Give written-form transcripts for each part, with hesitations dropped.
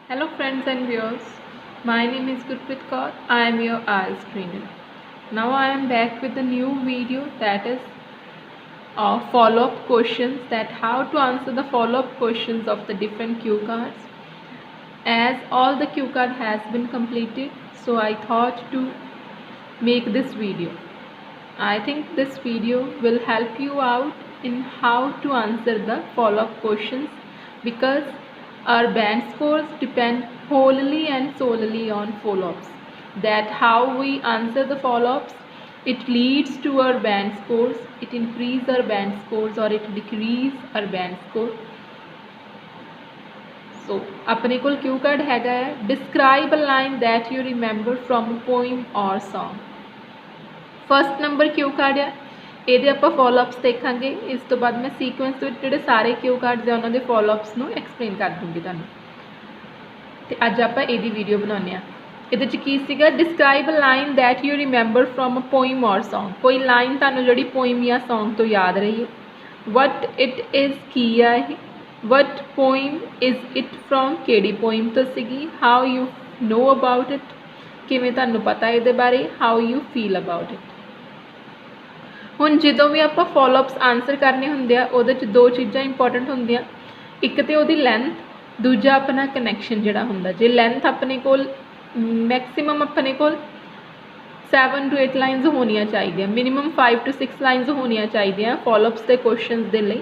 Hello friends and viewers, my name is Gurpreet Kaur. I am your IELTS trainer. Now I am back with a new video that is follow-up questions, that how to answer the follow-up questions of the different cue cards. As all the cue card has been completed, so I thought to make this video. I think this video will help you out in how to answer the follow-up questions, because our band scores depend wholly and solely on follow-ups. That how we answer the follow-ups, it leads to our band scores, it increase our band scores or it decrease our band score. So अपने कोल Q card हैगा है describe a line that you remember from a poem or song. First number cue card है, ਇਹਦੇ ਆਪਾਂ ਫੋਲੋਅਪਸ ਦੇਖਾਂਗੇ। ਇਸ ਤੋਂ ਬਾਅਦ ਮੈਂ ਸੀਕੁਐਂਸ ਵਿੱਚ ਜਿਹੜੇ ਸਾਰੇ ਕਿਊ ਕਾਰਡਸ ਆ ਉਹਨਾਂ ਦੇ ਫੋਲੋਅਪਸ ਨੂੰ ਐਕਸਪਲੇਨ ਕਰ ਦੂੰਗੀ ਤੁਹਾਨੂੰ। ਤੇ ਅੱਜ ਆਪਾਂ ਇਹਦੀ ਵੀਡੀਓ ਬਣਾਉਂਦੇ ਆ। ਇਹਦੇ 'ਚ ਕੀ ਸੀਗਾ, describe a line that you remember from a poem or song. ਕੋਈ ਲਾਈਨ ਤੁਹਾਨੂੰ ਜਿਹੜੀ ਪੋਇਮ ਜਾਂ ਸੌਂਗ ਤੋਂ ਯਾਦ ਰਹੀ ਹੈ। ਵਟ ਇਟ ਇਜ਼, ਕੀ ਆ ਇਹ। ਵਟ ਪੋਇਮ ਇਜ਼ ਇਟ ਫਰੋਮ, ਕਿਹੜੀ ਪੋਇਮ ਤੋਂ ਸੀਗੀ। How you know about it, ਕਿਵੇਂ ਤੁਹਾਨੂੰ ਪਤਾ ਇਹਦੇ ਬਾਰੇ। How you feel about it. ਹੁਣ ਜਦੋਂ ਵੀ ਆਪਾਂ ਫੋਲੋਅਪਸ ਆਨਸਰ ਕਰਨੇ ਹੁੰਦੇ ਆ ਉਹਦੇ 'ਚ ਦੋ ਚੀਜ਼ਾਂ ਇੰਪੋਰਟੈਂਟ ਹੁੰਦੀਆਂ, ਇੱਕ ਤਾਂ ਉਹਦੀ ਲੈਂਥ, ਦੂਜਾ ਆਪਣਾ ਕਨੈਕਸ਼ਨ ਜਿਹੜਾ ਹੁੰਦਾ। ਜੇ ਲੈਂਥ ਆਪਣੇ ਕੋਲ ਮੈਕਸਿਮਮ ਆਪਣੇ ਕੋਲ 7 to 8 ਲਾਈਨਸ ਹੋਣੀਆਂ ਚਾਹੀਦੀਆਂ, ਮਿਨੀਮਮ 5 to 6 ਲਾਈਨਸ ਹੋਣੀਆਂ ਚਾਹੀਦੀਆਂ ਫੋਲੋਅਪਸ ਦੇ ਕੁਐਸਚਨਸ ਦੇ ਲਈ।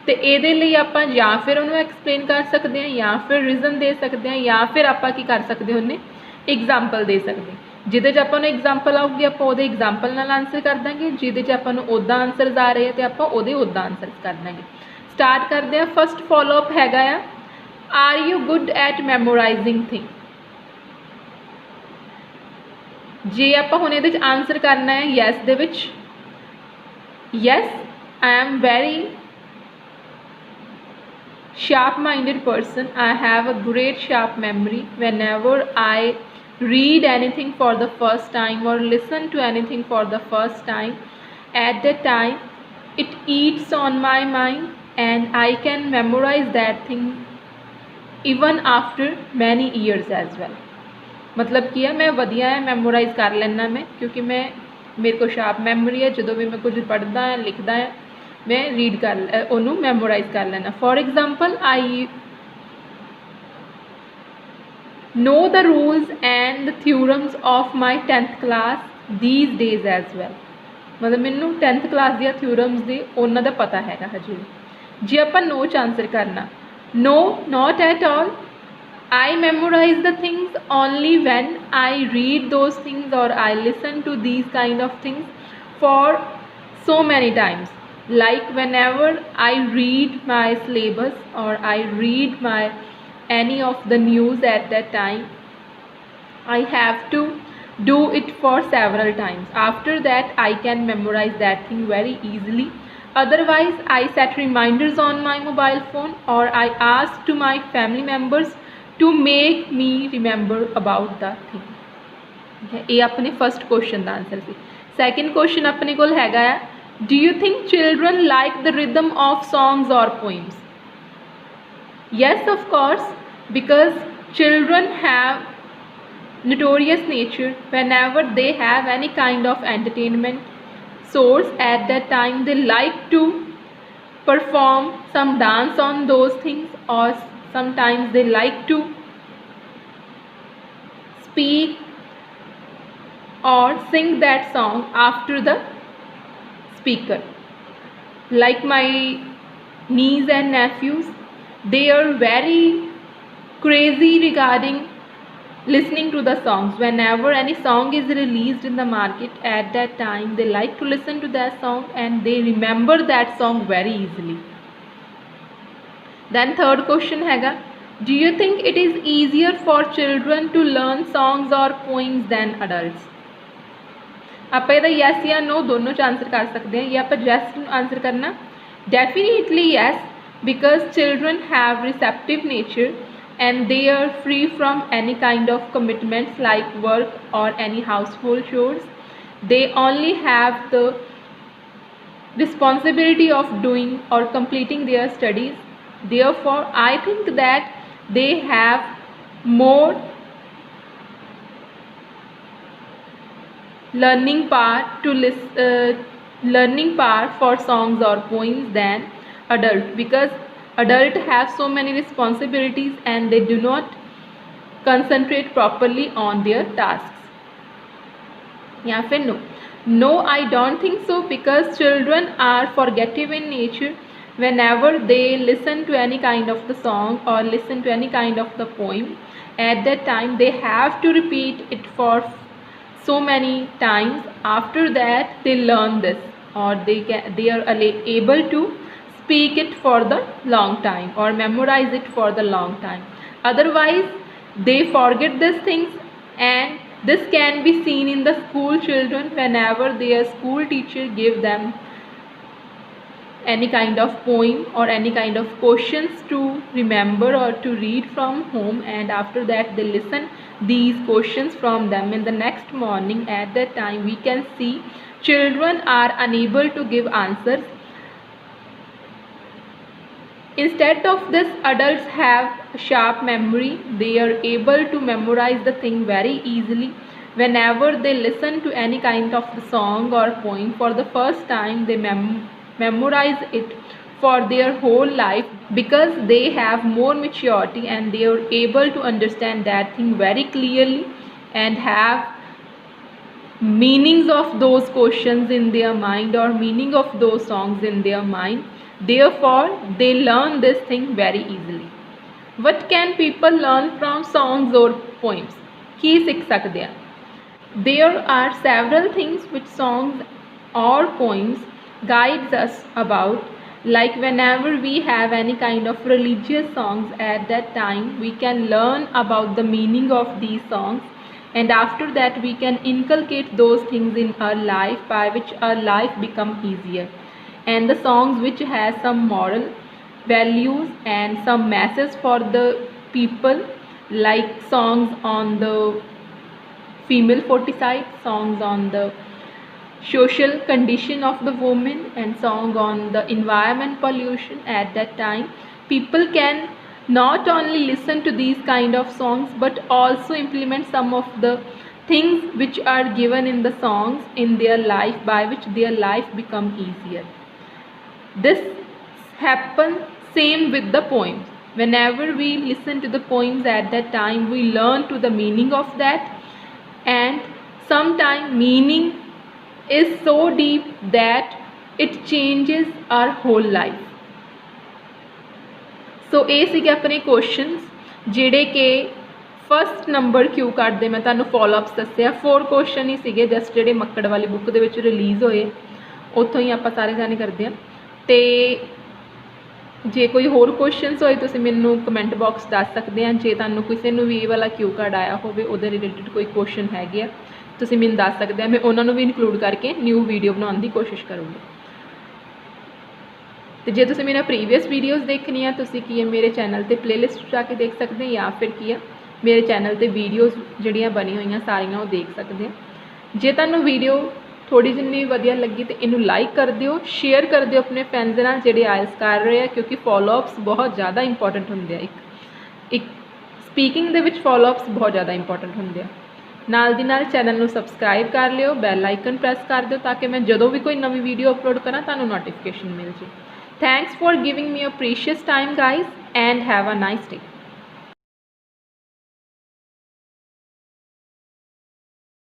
ਤੇ ਇਹਦੇ ਲਈ ਆਪਾਂ ਜਾਂ ਫਿਰ ਉਹਨੂੰ ਐਕਸਪਲੇਨ ਕਰ ਸਕਦੇ ਹਾਂ, ਜਾਂ ਫਿਰ ਰੀਜ਼ਨ ਦੇ ਸਕਦੇ ਹਾਂ, ਜਾਂ ਫਿਰ ਆਪਾਂ ਕੀ ਕਰ ਸਕਦੇ ਹੁੰਦੇ, एग्जाम्पल दे सकते। जिदे च आपां नूं एग्जाम्पल आऊगी आपां उहदे एग्जाम्पल नाल आंसर कर देंगे, जिदे च आपां नूं उदां आंसरस आ रहे हैं तो आपां उहदे उदां आंसरस कर देंगे। स्टार्ट करते हैं। फस्ट फॉलोअप हैगा आ, are you good at memorising thing. जे आपां हुण इहदे च आंसर करना है यस दे विच, yes I am very sharp minded person, I have a great sharp memory. Whenever I read anything for the first time or listen to anything for the first time, at that time it eats on my mind and I can memorize that thing even after many years as well। मतलब की है, मैं वधिया है मैमोराइज कर लेना मैं, क्योंकि मैं मेरे को शार्प मैमोरी है। जो भी मैं कुछ पढ़दा है लिखदा है मैं रीड कर उन्होंने मैमोराइज कर लेना। For example, I know the rules and the theorems of my 10th class these days as well. मतलब मैनू 10th क्लास दिया थ्योरम्स दे उन्हों का पता है हजे। जे आप नो च आंसर करना, no not at all, I memorise the things only when I read those things or I listen to these kind of things for so many times, like whenever I read my syllabus or I read my any of the news at that time, I have to do it for several times. After that I can memorize that thing very easily. Otherwise I set reminders on my mobile phone or I ask to my family members to make me remember about the thing। ये अपने first question का answer C. Second question अपने कोल हैगा है, do you think children like the rhythm of songs or poems? Yes, of course, because children have notorious nature. Whenever they have any kind of entertainment source at that time, they like to perform some dance on those things, or sometimes they like to speak or sing that song after the speaker। Like my niece and nephews, they are very crazy regarding listening to the songs। Whenever any song is released in the market, at that time they like to listen to that song and they remember that song very easily। Then third question हैगा, do you think it is easier for children to learn songs or poems than adults? आप ਇਹਦਾ yes या no दोनों च answer कर सकते हैं। ये आप यस आंसर करना, definitely yes, because children have receptive nature and they are free from any kind of commitments like work or any household chores. They only have the responsibility of doing or completing their studies. Therefore I think that they have more learning part to learning part for songs or poems than adult, because adult have so many responsibilities and they do not concentrate properly on their tasks. या फिर no, I don't think so, because children are forgetful in nature. Whenever they listen to any kind of the song or listen to any kind of the poem, at that time they have to repeat it for so many times. After that they learn this, or they are able to speak it for the long time or memorize it for the long time. Otherwise they forget these things, and this can be seen in the school children whenever their school teacher give them any kind of poem or any kind of questions to remember or to read from home, and after that they listen these questions from them in the next morning. At that time we can see children are unable to give answers. Instead of this, adults have a sharp memory. They are able to memorize the thing very easily. Whenever they listen to any kind of the song or poem for the first time, they memorize it for their whole life, because they have more maturity and they are able to understand that thing very clearly and have meanings of those questions in their mind or meaning of those songs in their mind. Therefore they learn this thing very easily. What can people learn from songs or poems? ਕੀ ਸਿੱਖ ਸਕਦੇ ਆ? There are several things which songs or poems guides us about. Like whenever we have any kind of religious songs, at that time we can learn about the meaning of these songs, and after that we can inculcate those things in our life, by which our life become easier. And the songs which has some moral values and some message for the people, like songs on the female foeticide, songs on the social condition of the woman, and song on the environment pollution. At that time people can not only listen to these kind of songs but also implement some of the things which are given in the songs in their life, by which their life become easier. This happens same with the poems. Whenever we listen to the poems, at that time we learn to the meaning of that, and sometimes meaning is so deep that it changes our whole life. So ਇਹ ਸੀਗੇ ਆਪਣੇ questions ਜਿਹੜੇ ਕਿ first number ਕਿਊ card ਦੇ ਮੈਂ ਤੁਹਾਨੂੰ ਫੋਲੋਅਪਸ ਦੱਸਿਆ। 4 question ਹੀ ਸੀਗੇ ਜਸਟ ਜਿਹੜੇ ਮੱਕੜ ਵਾਲੀ ਬੁੱਕ ਦੇ ਵਿੱਚ ਰਿਲੀਜ਼ ਹੋਏ, ਉੱਥੋਂ ਹੀ ਆਪਾਂ ਸਾਰੇ ਜਾਣੇ ਕਰਦੇ ਹਾਂ। ਤੇ ਜੇ ਕੋਈ ਹੋਰ ਕੁਐਸਚਨਸ ਹੋਏ ਤੁਸੀਂ ਮੈਨੂੰ ਕਮੈਂਟ ਬਾਕਸ ਦੱਸ ਸਕਦੇ ਆ। ਜੇ ਤੁਹਾਨੂੰ ਕਿਸੇ ਨੂੰ ਵੀ ਇਹ ਵਾਲਾ ਕਿਊ ਕਾਰਡ ਆਇਆ ਹੋਵੇ, ਉਹਦੇ ਰਿਲੇਟਡ ਕੋਈ ਕੁਐਸਚਨ ਹੈਗੇ ਆ, ਤੁਸੀਂ ਮੈਨੂੰ ਦੱਸ ਸਕਦੇ ਆ। ਮੈਂ ਉਹਨਾਂ ਨੂੰ ਵੀ ਇਨਕਲੂਡ ਕਰਕੇ ਨਿਊ ਵੀਡੀਓ ਬਣਾਉਣ ਦੀ ਕੋਸ਼ਿਸ਼ ਕਰੂੰਗੀ। ਤੇ ਜੇ ਤੁਸੀਂ ਮੇਰਾ ਪ੍ਰੀਵੀਅਸ ਵੀਡੀਓਜ਼ ਦੇਖਣੀ ਆ, ਤੁਸੀਂ ਕੀ ਹੈ ਮੇਰੇ ਚੈਨਲ 'ਤੇ ਪਲੇਲਿਸਟ ਜਾ ਕੇ ਦੇਖ ਸਕਦੇ, ਜਾਂ ਫਿਰ ਕੀ ਆ ਮੇਰੇ ਚੈਨਲ 'ਤੇ ਵੀਡੀਓਜ਼ ਜਿਹੜੀਆਂ ਬਣੀ ਹੋਈਆਂ ਸਾਰੀਆਂ ਉਹ ਦੇਖ ਸਕਦੇ ਆ। ਜੇ ਤੁਹਾਨੂੰ ਵੀਡੀਓ ਥੋੜੀ ਜਿੰਨੀ ਵਧੀਆ ਲੱਗੀ ਤੇ ਇਹਨੂੰ ਲਾਈਕ ਕਰ ਦਿਓ, ਸ਼ੇਅਰ ਕਰ ਦਿਓ ਆਪਣੇ ਫਰੈਂਡਸ ਨਾਲ ਜਿਹੜੇ ਆਇਲਸ ਕਰ ਰਹੇ ਆ, ਕਿਉਂਕਿ ਫੋਲੋਅਪਸ ਬਹੁਤ ਜ਼ਿਆਦਾ ਇੰਪੋਰਟੈਂਟ ਹੁੰਦੇ ਆ। ਇੱਕ ਸਪੀਕਿੰਗ ਦੇ ਵਿੱਚ ਫੋਲੋਅਪਸ ਬਹੁਤ ਜ਼ਿਆਦਾ ਇੰਪੋਰਟੈਂਟ ਹੁੰਦੇ ਆ। ਨਾਲ ਦੀ ਨਾਲ ਚੈਨਲ ਨੂੰ ਸਬਸਕ੍ਰਾਈਬ ਕਰ ਲਿਓ, ਬੈਲ ਆਈਕਨ ਪ੍ਰੈਸ ਕਰ ਦਿਓ ਤਾਂ ਕਿ ਮੈਂ ਜਦੋਂ ਵੀ ਕੋਈ ਨਵੀਂ ਵੀਡੀਓ ਅਪਲੋਡ ਕਰਾਂ ਤੁਹਾਨੂੰ ਨੋਟੀਫਿਕੇਸ਼ਨ ਮਿਲ ਜੇ। Thanks for giving me a precious time guys, and have a nice day.